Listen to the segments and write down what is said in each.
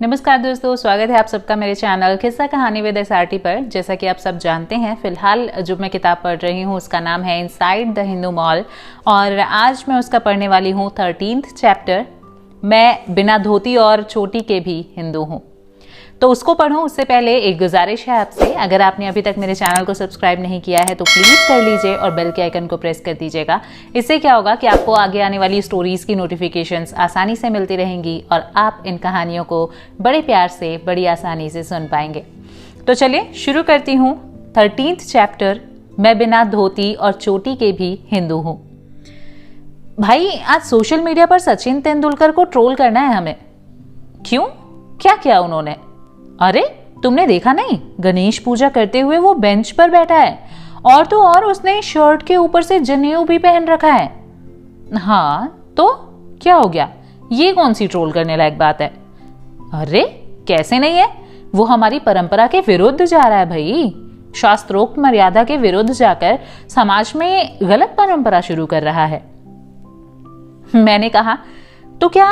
नमस्कार दोस्तों, स्वागत है आप सबका मेरे चैनल किस्सा कहानी विद SRT पर। जैसा कि आप सब जानते हैं, फिलहाल जो मैं किताब पढ़ रही हूँ उसका नाम है इनसाइड द हिंदू मॉल और आज मैं उसका पढ़ने वाली हूँ 13th चैप्टर, मैं बिना धोती और चोटी के भी हिंदू हूँ। तो उसको पढ़ूं उससे पहले एक गुजारिश है आपसे, अगर आपने अभी तक मेरे चैनल को सब्सक्राइब नहीं किया है तो प्लीज़ कर लीजिए और बेल के आइकन को प्रेस कर दीजिएगा। इससे क्या होगा कि आपको आगे आने वाली स्टोरीज़ की नोटिफिकेशंस आसानी से मिलती रहेंगी और आप इन कहानियों को बड़े प्यार से, बड़ी आसानी से सुन पाएंगे। तो चलिए शुरू करती हूँ 13th चैप्टर, मैं बिना धोती और चोटी के भी हिंदू हूँ। भाई, आज सोशल मीडिया पर सचिन तेंदुलकर को ट्रोल करना है हमें। क्यों? क्या किया उन्होंने? अरे तुमने देखा नहीं, गणेश पूजा करते हुए वो बेंच पर बैठा है और तो और उसने शर्ट के ऊपर से जनेऊ भी पहन रखा है। हाँ तो क्या हो गया? ये कौन सी ट्रोल करने लायक बात है? अरे कैसे नहीं है, वो हमारी परंपरा के विरुद्ध जा रहा है भाई। शास्त्रोक्त मर्यादा के विरुद्ध जाकर समाज में गलत परंपरा शुरू कर रहा है। मैंने कहा, तो क्या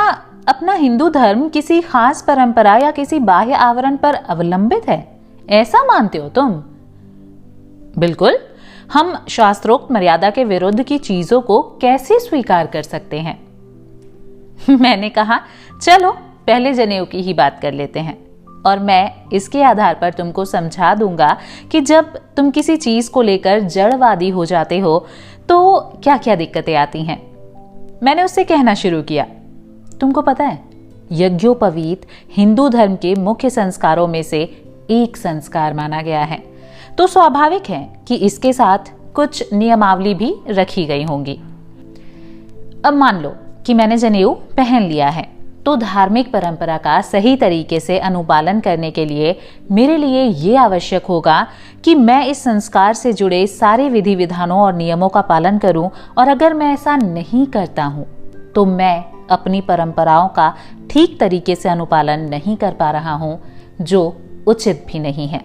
अपना हिंदू धर्म किसी खास परंपरा या किसी बाह्य आवरण पर अवलंबित है, ऐसा मानते हो तुम? बिल्कुल, हम शास्त्रोक्त मर्यादा के विरुद्ध की चीजों को कैसे स्वीकार कर सकते हैं? मैंने कहा, चलो पहले जनेऊ की ही बात कर लेते हैं और मैं इसके आधार पर तुमको समझा दूंगा कि जब तुम किसी चीज को लेकर जड़वादी हो जाते हो तो क्या क्या दिक्कतें आती हैं। मैंने उससे कहना शुरू किया, तुमको पता है, यज्ञोपवीत हिंदू धर्म के मुख्य संस्कारों में से एक संस्कार माना गया है, तो स्वाभाविक है कि इसके साथ कुछ नियमावली भी रखी गई होंगी। अब मान लो कि मैंने जनेऊ पहन लिया है, तो धार्मिक परंपरा का सही तरीके से अनुपालन करने के लिए मेरे लिए ये आवश्यक होगा कि मैं इस संस्कार से जुड़े सारे विधि विधानों और नियमों का पालन करूं, और अगर मैं ऐसा नहीं करता हूं तो मैं अपनी परंपराओं का ठीक तरीके से अनुपालन नहीं कर पा रहा हूं, जो उचित भी नहीं है।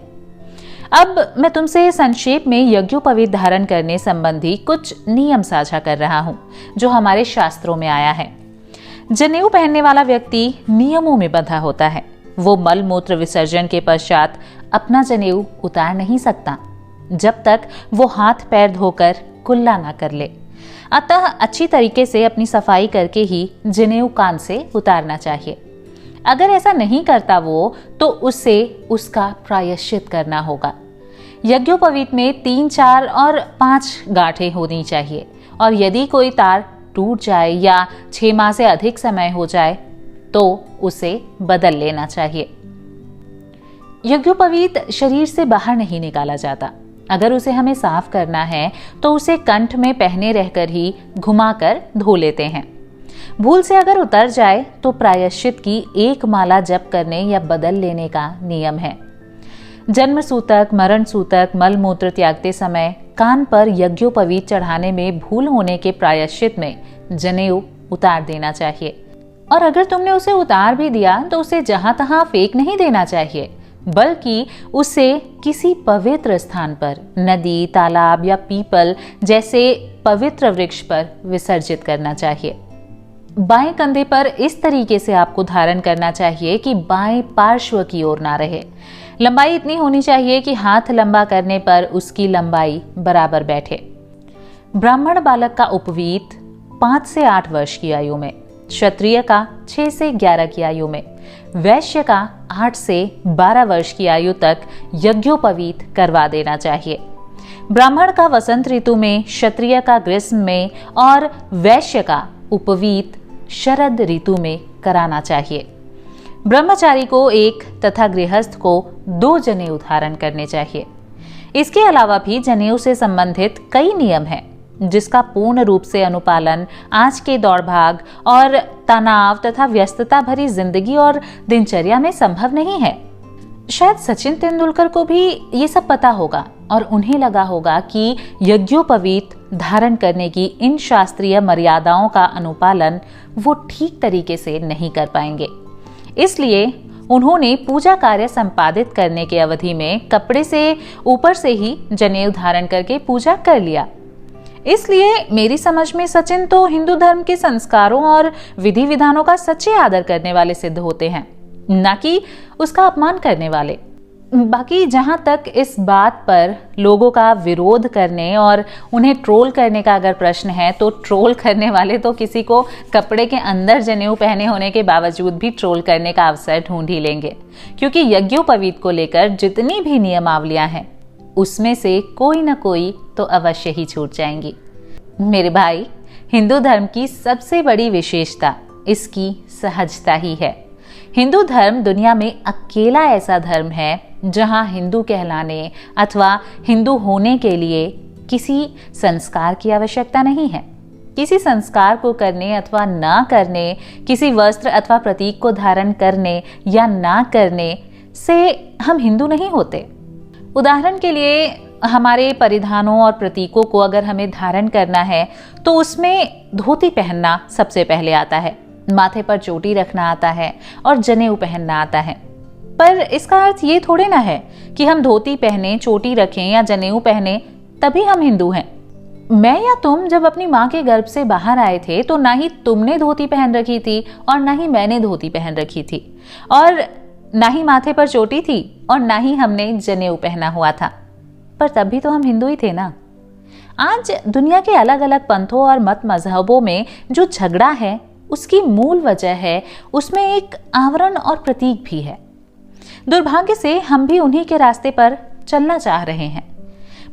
अब मैं तुमसे संक्षेप में यज्ञोपवीत धारण करने संबंधी कुछ नियम साझा कर रहा हूं जो हमारे शास्त्रों में आया है। जनेऊ पहनने वाला व्यक्ति नियमों में बंधा होता है। वो मल मूत्र विसर्जन के पश्चात अपना जनेऊ उतार नहीं सकता जब तक वो हाथ पैर धोकर कुल्ला ना कर ले। अतः अच्छी तरीके से अपनी सफाई करके ही जनेऊ कान से उतारना चाहिए। अगर ऐसा नहीं करता वो, तो उससे उसका प्रायश्चित करना होगा। यज्ञोपवीत में 3, 4 और 5 गांठें होनी चाहिए और यदि कोई तार टूट जाए या 6 माह से अधिक समय हो जाए तो उसे बदल लेना चाहिए। यज्ञोपवीत शरीर से बाहर नहीं निकाला जाता। अगर उसे हमें साफ करना है तो उसे कंठ में पहने रहकर ही घुमाकर धो लेते हैं। भूल से अगर उतर जाए तो प्रायश्चित की 1 माला जप करने या बदल लेने का नियम है। जन्म सूतक, मरण सूतक, मल मूत्र त्यागते समय कान पर यज्ञोपवीत चढ़ाने में भूल होने के प्रायश्चित में जनेऊ उतार देना चाहिए। और अगर तुमने उसे उतार भी दिया तो उसे जहां तहां फेंक नहीं देना चाहिए, बल्कि उसे किसी पवित्र स्थान पर, नदी, तालाब या पीपल जैसे पवित्र वृक्ष पर विसर्जित करना चाहिए। बाएं कंधे पर इस तरीके से आपको धारण करना चाहिए कि बाएं पार्श्व की ओर ना रहे। लंबाई इतनी होनी चाहिए कि हाथ लंबा करने पर उसकी लंबाई बराबर बैठे। ब्राह्मण बालक का उपवीत 5 से 8 वर्ष की आयु में, क्षत्रिय का 6 से 11 की आयु में, वैश्य का 8 से 12 वर्ष की आयु तक यज्ञोपवीत करवा देना चाहिए। ब्राह्मण का वसंत ऋतु में, क्षत्रिय का ग्रीष्म में और वैश्य का उपवीत शरद ऋतु में कराना चाहिए। ब्रह्मचारी को 1 तथा गृहस्थ को 2 जनेऊ धारण करने चाहिए। इसके अलावा भी जनेऊ से संबंधित कई नियम हैं जिसका पूर्ण रूप से अनुपालन आज के दौड़ भाग और तनाव तथा व्यस्तता भरी जिंदगी और दिनचर्या में संभव नहीं है। शायद सचिन तेंदुलकर को भी ये सब पता होगा और उन्हें लगा होगा कि यज्ञोपवीत धारण करने की इन शास्त्रीय मर्यादाओं का अनुपालन वो ठीक तरीके से नहीं कर पाएंगे। इसलिए उन्होंने पूजा कार्य संपादित करने की अवधि में कपड़े से ऊपर से ही जनेऊ धारण करके पूजा कर लिया। इसलिए मेरी समझ में सचिन तो हिंदू धर्म के संस्कारों और विधि विधानों का सच्चे आदर करने वाले सिद्ध होते हैं। ना कि उसका अपमान करने वाले। बाकी जहाँ तक इस बात पर लोगों का विरोध करने और उन्हें ट्रोल करने का अगर प्रश्न है, तो ट्रोल करने वाले तो किसी को कपड़े के अंदर जनेऊ पहने होने के बावजूद भी ट्रोल करने का अवसर ढूंढ ही लेंगे, क्योंकि यज्ञोपवीत को लेकर जितनी भी नियमावलियां हैं उसमें से कोई ना कोई तो अवश्य ही छूट जाएंगी। मेरे भाई, हिंदू धर्म की सबसे बड़ी विशेषता इसकी सहजता ही है। हिंदू धर्म दुनिया में अकेला ऐसा धर्म है जहां हिंदू कहलाने अथवा हिंदू होने के लिए किसी संस्कार की आवश्यकता नहीं है। किसी संस्कार को करने अथवा ना करने, किसी वस्त्र अथवा प्रतीक को धारण करने या ना करने से हम हिंदू नहीं होते। उदाहरण के लिए, हमारे परिधानों और प्रतीकों को अगर हमें धारण करना है तो उसमें धोती पहनना सबसे पहले आता है, माथे पर चोटी रखना आता है और जनेऊ पहनना आता है। पर इसका अर्थ ये थोड़े ना है कि हम धोती पहने, चोटी रखें या जनेऊ पहने तभी हम हिंदू हैं। मैं या तुम जब अपनी माँ के गर्भ से बाहर आए थे तो ना ही तुमने धोती पहन रखी थी और ना ही मैंने धोती पहन रखी थी, और ना ही माथे पर चोटी थी और ना ही हमने जनेऊ पहना हुआ था, पर तब भी तो हम हिंदू ही थे ना। आज दुनिया के अलग अलग पंथों और मत मजहबों में जो झगड़ा है उसकी मूल वजह है उसमें एक आवरण और प्रतीक भी है। दुर्भाग्य से हम भी उन्हीं के रास्ते पर चलना चाह रहे हैं।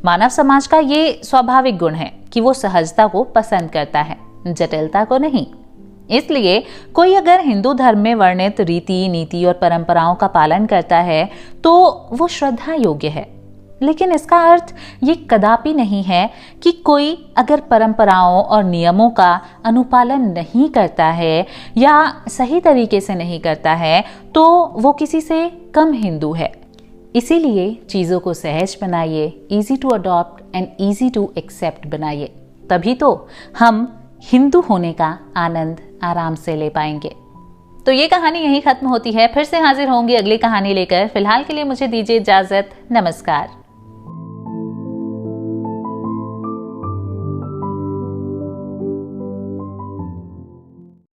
मानव समाज का ये स्वाभाविक गुण है कि वो सहजता को पसंद करता है, जटिलता को नहीं। इसलिए कोई अगर हिंदू धर्म में वर्णित रीति, नीति और परंपराओं का पालन करता है तो वो श्रद्धा योग्य है। लेकिन इसका अर्थ ये कदापि नहीं है कि कोई अगर परंपराओं और नियमों का अनुपालन नहीं करता है या सही तरीके से नहीं करता है तो वो किसी से कम हिंदू है। इसीलिए चीज़ों को सहज बनाइए, easy to adopt and easy to accept बनाइए, तभी तो हम हिंदू होने का आनंद आराम से ले पाएंगे। तो ये कहानी यहीं खत्म होती है। फिर से हाजिर होंगी अगली कहानी लेकर। फिलहाल के लिए मुझे दीजिए इजाजत। नमस्कार।